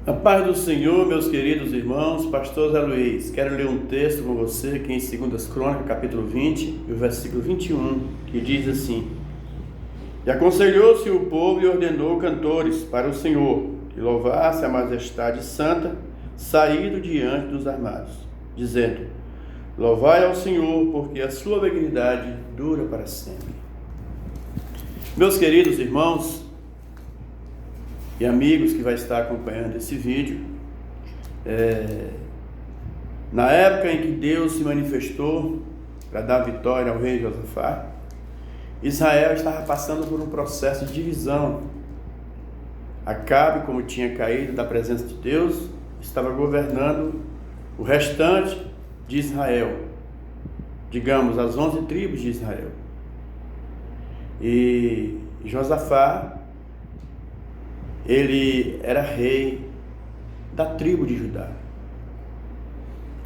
A paz do Senhor, meus queridos irmãos, pastor Zé Luiz, quero ler um texto com você aqui em 2 Crônicas, capítulo 20, e o versículo 21, que diz assim: E aconselhou-se o povo e ordenou cantores para o Senhor, que louvasse a majestade santa, saído diante dos armados, dizendo: Louvai ao Senhor, porque a sua benignidade dura para sempre. Meus queridos irmãos e amigos que vai estar acompanhando esse vídeo, na época em que Deus se manifestou para dar vitória ao rei Josafá, Israel estava passando por um processo de divisão. Acabe, como tinha caído da presença de Deus, estava governando o restante de Israel, digamos, as 11 tribos de Israel. E Josafá, ele era rei da tribo de Judá.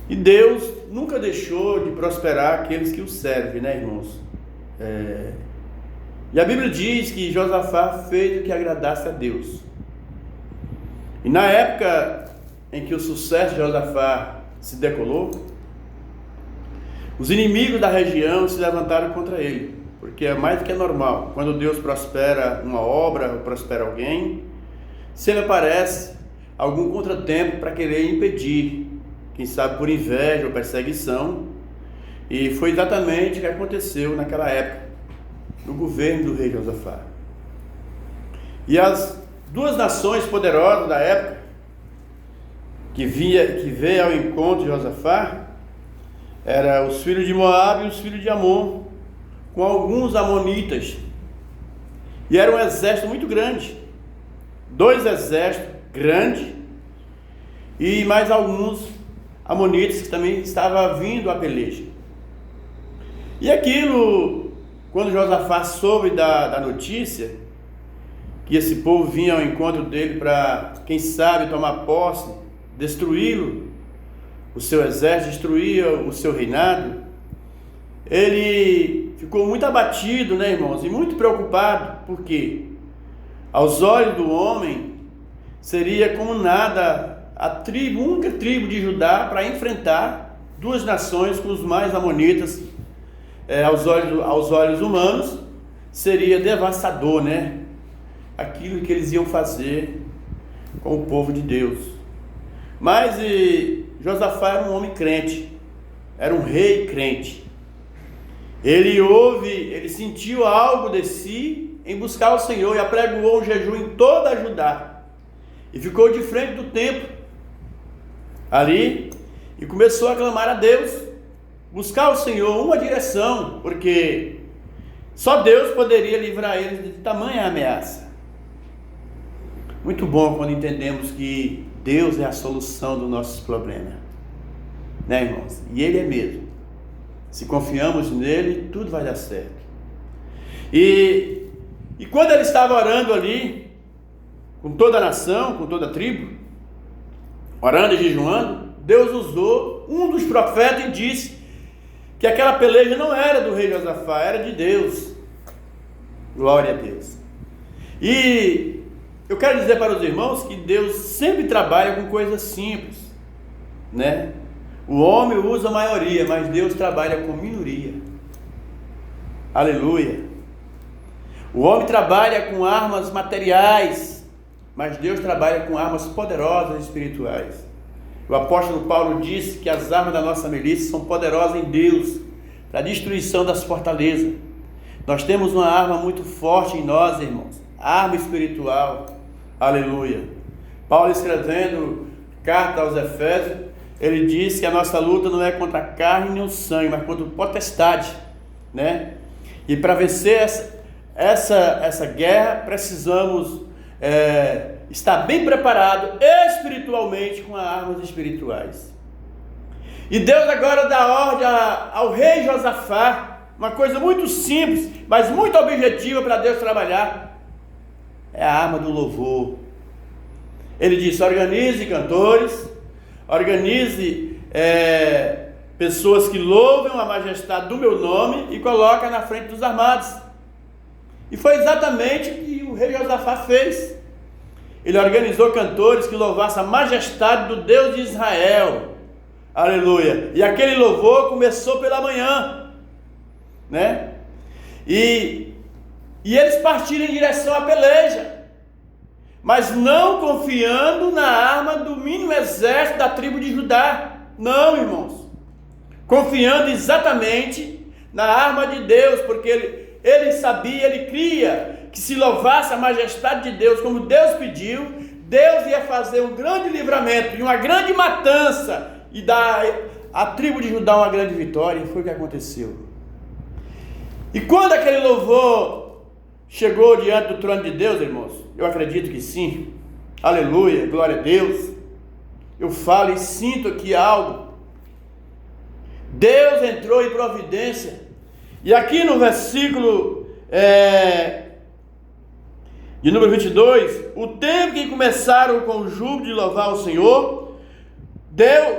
E Deus nunca deixou de prosperar aqueles que o servem, né, irmãos? E a Bíblia diz que Josafá fez o que agradasse a Deus. E na época em que o sucesso de Josafá se decolou, os inimigos da região se levantaram contra ele, porque é mais do que normal. Quando Deus prospera uma obra ou prospera alguém, sempre aparece algum contratempo para querer impedir, quem sabe por inveja ou perseguição. E foi exatamente o que aconteceu naquela época, no governo do rei Josafá. E as duas nações poderosas da época, que veio ao encontro de Josafá, eram os filhos de Moabe e os filhos de Amon, com alguns amonitas. E era um exército muito grande. 2 exércitos grandes e mais alguns amonitas que também estavam vindo à peleja. E aquilo, quando Josafá soube da notícia que esse povo vinha ao encontro dele para, quem sabe, tomar posse, destruí-lo, o seu exército, destruir o seu reinado, ele ficou muito abatido, né, irmãos, e muito preocupado, porque aos olhos do homem, seria como nada a única tribo de Judá para enfrentar duas nações com os mais amonitas. Aos olhos humanos, seria devastador, né? Aquilo que eles iam fazer com o povo de Deus. Mas Josafá era um homem crente, era um rei crente. Ele sentiu algo de si em buscar o Senhor e apregoou um jejum em toda Judá, e ficou de frente do templo ali e começou a clamar a Deus, buscar o Senhor, uma direção, porque só Deus poderia livrar eles de tamanha ameaça. Muito bom quando entendemos que Deus é a solução dos nossos problemas, né, irmãos? E Ele é mesmo. Se confiamos nele, tudo vai dar certo. E quando ele estava orando ali, com toda a nação, com toda a tribo, orando e jejuando, Deus usou um dos profetas e disse que aquela peleja não era do rei Josafá, era de Deus. Glória a Deus. E eu quero dizer para os irmãos que Deus sempre trabalha com coisas simples, né? O homem usa a maioria, mas Deus trabalha com minoria. Aleluia. O homem trabalha com armas materiais, mas Deus trabalha com armas poderosas espirituais. O apóstolo Paulo disse que as armas da nossa milícia são poderosas em Deus, para a destruição das fortalezas. Nós temos uma arma muito forte em nós, irmãos, arma espiritual. Aleluia. Paulo, escrevendo carta aos Efésios, ele disse que a nossa luta não é contra a carne nem o sangue, mas contra a potestade, né? E para vencer essa guerra, precisamos estar bem preparado espiritualmente com as armas espirituais. E Deus agora dá ordem ao rei Josafá, uma coisa muito simples, mas muito objetiva para Deus trabalhar, é a arma do louvor. Ele disse: organize cantores, organize pessoas que louvem a majestade do meu nome e coloca na frente dos armados. E foi exatamente o que o rei Josafá fez. ele organizou cantores que louvassem a majestade do Deus de Israel. Aleluia. E aquele louvor começou pela manhã, né? E eles partiram em direção à peleja, mas não confiando na arma do mínimo exército da tribo de Judá. Não, irmãos. Confiando exatamente na arma de Deus, porque ele sabia, ele cria que se louvasse a majestade de Deus, como Deus pediu, Deus ia fazer um grande livramento e uma grande matança e dar à tribo de Judá uma grande vitória. E foi o que aconteceu. E quando aquele louvor chegou diante do trono de Deus, irmãos, eu acredito que sim, aleluia, glória a Deus, eu falo e sinto aqui algo. Deus entrou em providência. E aqui no versículo de número 22, o tempo que começaram com o júbilo de louvar o Senhor,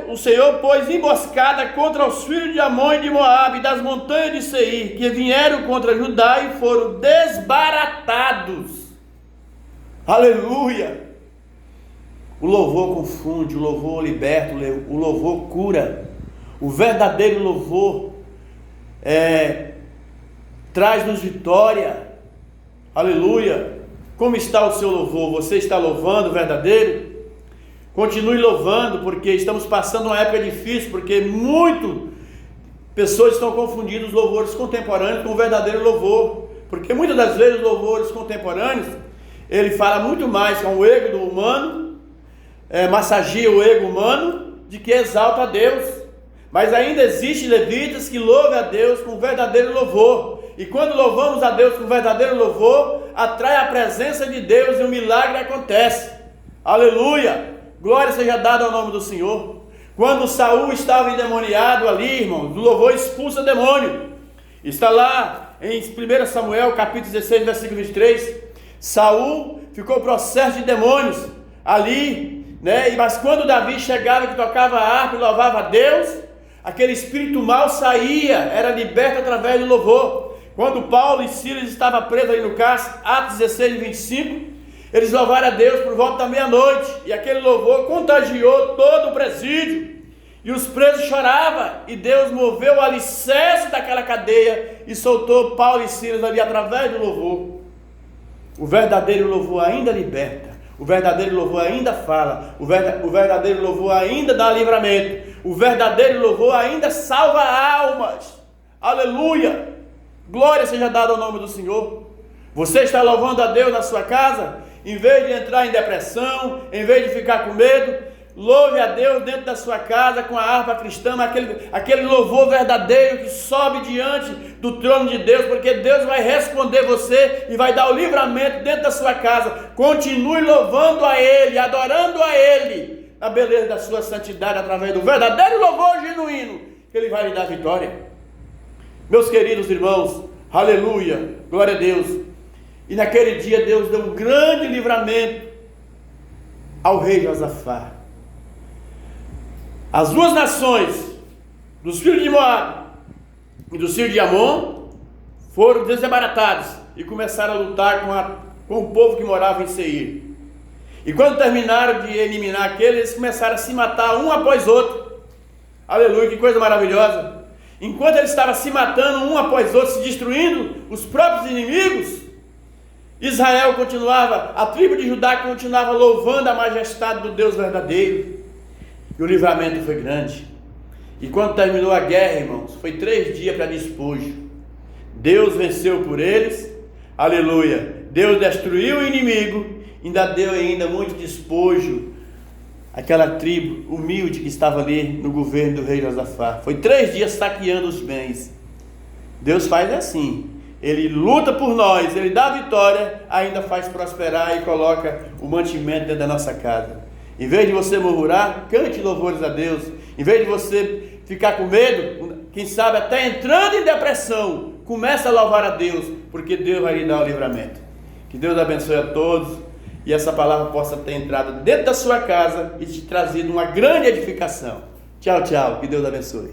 o Senhor pôs emboscada contra os filhos de Amon e de Moabe, e das montanhas de Seir, que vieram contra Judá e foram desbaratados. Aleluia! O louvor confunde, o louvor liberta, o louvor cura. O verdadeiro louvor traz-nos vitória. Aleluia! Como está o seu louvor? Você está louvando o verdadeiro? Continue louvando, porque estamos passando uma época difícil, porque muitas pessoas estão confundindo os louvores contemporâneos com o verdadeiro louvor, porque muitas das vezes os louvores contemporâneos, ele fala muito mais com o ego do humano, massageia o ego humano, de que exalta a Deus. Mas ainda existem levitas que louvam a Deus com verdadeiro louvor, e quando louvamos a Deus com verdadeiro louvor, atrai a presença de Deus e um milagre acontece. Aleluia! Glória seja dada ao nome do Senhor. Quando Saul estava endemoniado ali, irmãos, o louvor expulsa demônio. Está lá em 1 Samuel, capítulo 16, versículo 23. Saul ficou processo de demônios ali, né? Mas quando Davi chegava, que tocava a harpa e louvava a Deus, aquele espírito mal saía, era liberto através do louvor. Quando Paulo e Silas estavam presos ali no cárcere, Atos 16, 25, eles louvaram a Deus por volta da meia-noite, e aquele louvor contagiou todo o presídio, e os presos choravam, e Deus moveu o alicerce daquela cadeia, e soltou Paulo e Silas ali através do louvor. O verdadeiro louvor ainda liberta, o verdadeiro louvor ainda fala, o verdadeiro louvor ainda dá livramento, o verdadeiro louvor ainda salva almas. Aleluia! Glória seja dada ao nome do Senhor. Você está louvando a Deus na sua casa? Em vez de entrar em depressão, em vez de ficar com medo, louve a Deus dentro da sua casa com a harpa cristã, aquele louvor verdadeiro que sobe diante do trono de Deus, porque Deus vai responder você e vai dar o livramento dentro da sua casa. Continue louvando a Ele, adorando a Ele, na beleza da sua santidade, através do verdadeiro louvor genuíno, que Ele vai lhe dar vitória. Meus queridos irmãos, aleluia, glória a Deus. E naquele dia Deus deu um grande livramento ao rei Josafá. As duas nações, dos filhos de Moabe e dos filhos de Amon, foram desbaratados e começaram a lutar com o povo que morava em Seir. E quando terminaram de eliminar aqueles, eles começaram a se matar um após outro. Aleluia, que coisa maravilhosa! Enquanto eles estavam se matando um após outro, se destruindo os próprios inimigos, Israel continuava, a tribo de Judá continuava louvando a majestade do Deus verdadeiro. E o livramento foi grande. E quando terminou a guerra, irmãos, foi 3 dias para despojo. Deus venceu por eles, aleluia. Deus destruiu o inimigo, ainda deu muito despojo àquela tribo humilde que estava ali no governo do rei Josafá. Foi 3 dias saqueando os bens. Deus faz assim. Ele luta por nós, Ele dá a vitória, ainda faz prosperar e coloca o mantimento dentro da nossa casa. Em vez de você murmurar, cante louvores a Deus. Em vez de você ficar com medo, quem sabe até entrando em depressão, comece a louvar a Deus, porque Deus vai lhe dar o livramento. Que Deus abençoe a todos e essa palavra possa ter entrado dentro da sua casa e te trazido uma grande edificação. Tchau, tchau. Que Deus abençoe.